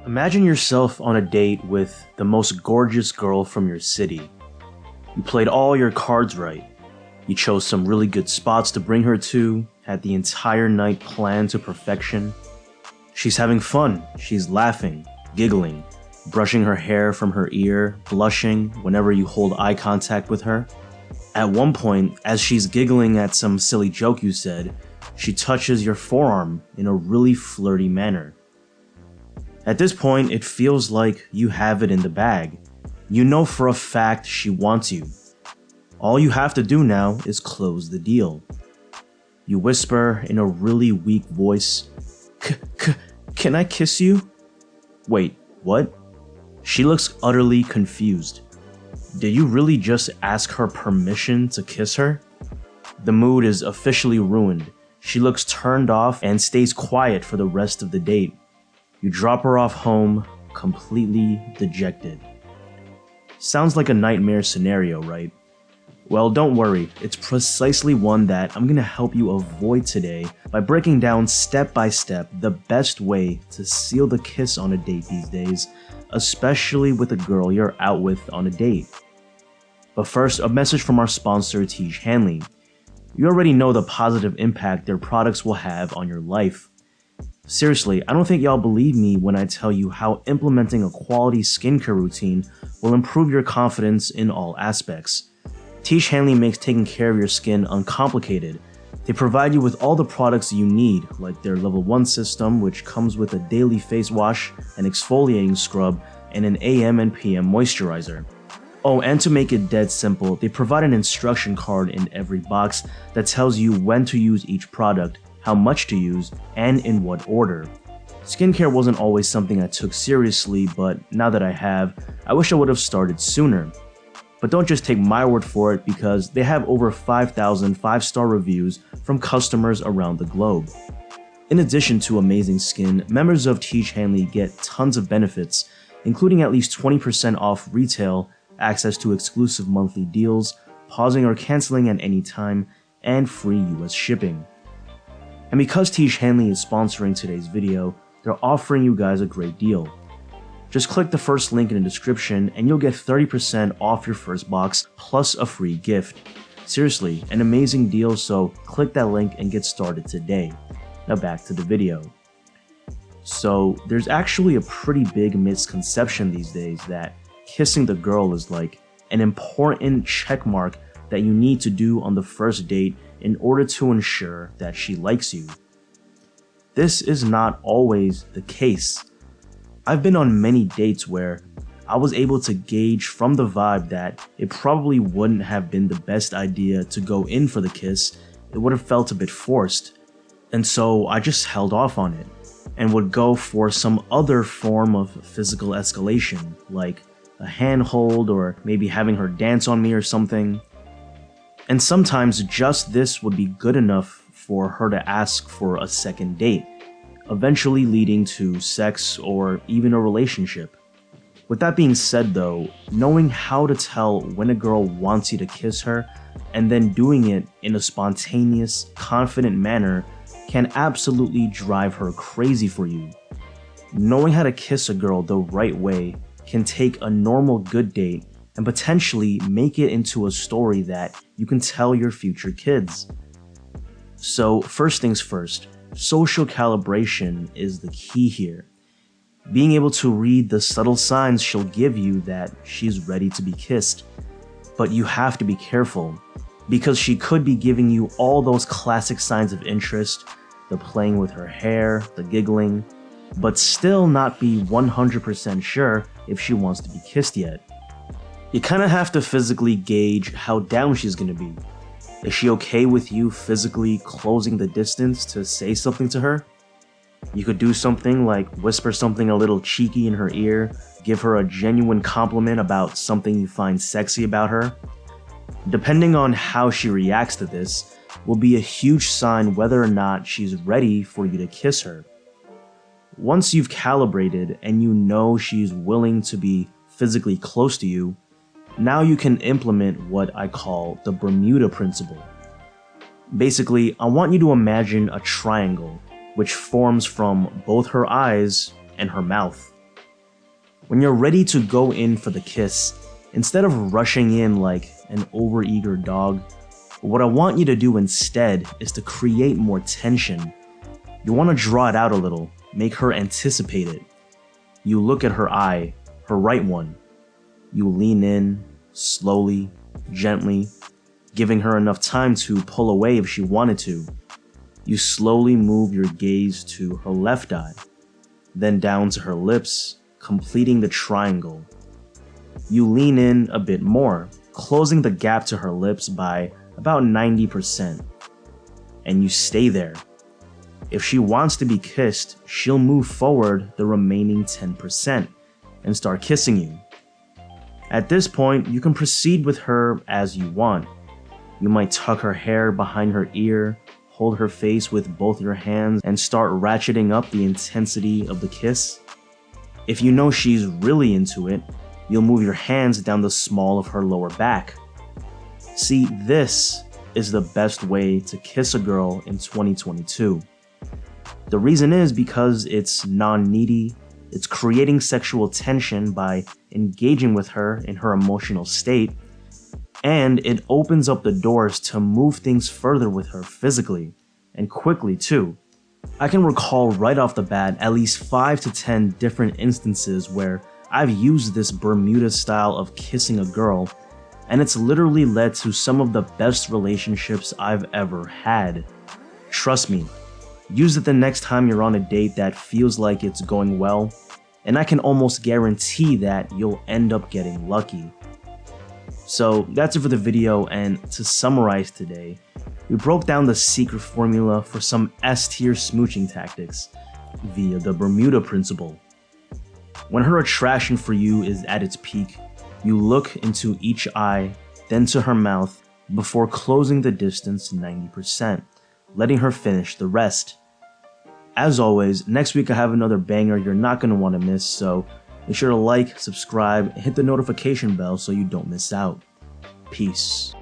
Imagine yourself on a date with the most gorgeous girl from your city. You played all your cards right. You chose some really good spots to bring her to, had the entire night planned to perfection. She's having fun, she's laughing, giggling, brushing her hair from her ear, blushing whenever you hold eye contact with her. At one point, as she's giggling at some silly joke you said, she touches your forearm in a really flirty manner. At this point, it feels like you have it in the bag. You know for a fact she wants you. All you have to do now is close the deal. You whisper in a really weak voice, "Can I kiss you?" Wait, what? She looks utterly confused. Did you really just ask her permission to kiss her? The mood is officially ruined. She looks turned off and stays quiet for the rest of the date. You drop her off home, completely dejected. Sounds like a nightmare scenario, right? Well, don't worry, it's precisely one that I'm gonna help you avoid today by breaking down step by step the best way to seal the kiss on a date these days, especially with a girl you're out with on a date. But first, a message from our sponsor, Tiege Hanley. You already know the positive impact their products will have on your life. Seriously, I don't think y'all believe me when I tell you how implementing a quality skincare routine will improve your confidence in all aspects. Tiege Hanley makes taking care of your skin uncomplicated. They provide you with all the products you need, like their Level 1 system, which comes with a daily face wash, an exfoliating scrub, and an AM and PM moisturizer. Oh, and to make it dead simple, they provide an instruction card in every box that tells you when to use each product, how much to use, and in what order. Skincare wasn't always something I took seriously, but now that I have, I wish I would have started sooner. But don't just take my word for it, because they have over 5,000 5-star reviews from customers around the globe. In addition to amazing skin, members of Tiege Hanley get tons of benefits, including at least 20% off retail, access to exclusive monthly deals, pausing or canceling at any time, and free US shipping. And because Tiege Hanley is sponsoring today's video, they're offering you guys a great deal. Just click the first link in the description and you'll get 30% off your first box plus a free gift. Seriously, an amazing deal, so click that link and get started today. Now back to the video. So there's actually a pretty big misconception these days that kissing the girl is like an important checkmark that you need to do on the first date in order to ensure that she likes you. This is not always the case. I've been on many dates where I was able to gauge from the vibe that it probably wouldn't have been the best idea to go in for the kiss. It would have felt a bit forced. And so I just held off on it and would go for some other form of physical escalation, like a handhold or maybe having her dance on me or something. And sometimes just this would be good enough for her to ask for a second date, eventually leading to sex or even a relationship. With that being said though, knowing how to tell when a girl wants you to kiss her and then doing it in a spontaneous, confident manner can absolutely drive her crazy for you. Knowing how to kiss a girl the right way can take a normal good date and potentially make it into a story that you can tell your future kids. So first things first, social calibration is the key here. Being able to read the subtle signs she'll give you that she's ready to be kissed. But you have to be careful, because she could be giving you all those classic signs of interest, the playing with her hair, the giggling, but still not be 100% sure if she wants to be kissed yet. You kinda have to physically gauge how down she's gonna be. Is she okay with you physically closing the distance to say something to her? You could do something like whisper something a little cheeky in her ear, give her a genuine compliment about something you find sexy about her. Depending on how she reacts to this, will be a huge sign whether or not she's ready for you to kiss her. Once you've calibrated and you know she's willing to be physically close to you, now you can implement what I call the Bermuda principle. Basically, I want you to imagine a triangle which forms from both her eyes and her mouth. When you're ready to go in for the kiss, instead of rushing in like an overeager dog, what I want you to do instead is to create more tension. You want to draw it out a little, make her anticipate it. You look at her eye, her right one. You lean in, slowly, gently, giving her enough time to pull away if she wanted to. You slowly move your gaze to her left eye, then down to her lips, completing the triangle. You lean in a bit more, closing the gap to her lips by about 90%. And you stay there. If she wants to be kissed, she'll move forward the remaining 10% and start kissing you. At this point, you can proceed with her as you want. You might tuck her hair behind her ear, hold her face with both your hands, and start ratcheting up the intensity of the kiss. If you know she's really into it, you'll move your hands down the small of her lower back. See, this is the best way to kiss a girl in 2022. The reason is because it's non-needy, it's creating sexual tension by engaging with her in her emotional state, and it opens up the doors to move things further with her physically, and quickly too. I can recall right off the bat at least 5 to 10 different instances where I've used this Bermuda style of kissing a girl, and it's literally led to some of the best relationships I've ever had. Trust me, use it the next time you're on a date that feels like it's going well, and I can almost guarantee that you'll end up getting lucky. So that's it for the video, and to summarize today, we broke down the secret formula for some S-tier smooching tactics via the Bermuda principle. When her attraction for you is at its peak, you look into each eye, then to her mouth, before closing the distance 90%, letting her finish the rest. As always, next week I have another banger you're not going to want to miss, so make sure to like, subscribe, and hit the notification bell so you don't miss out. Peace.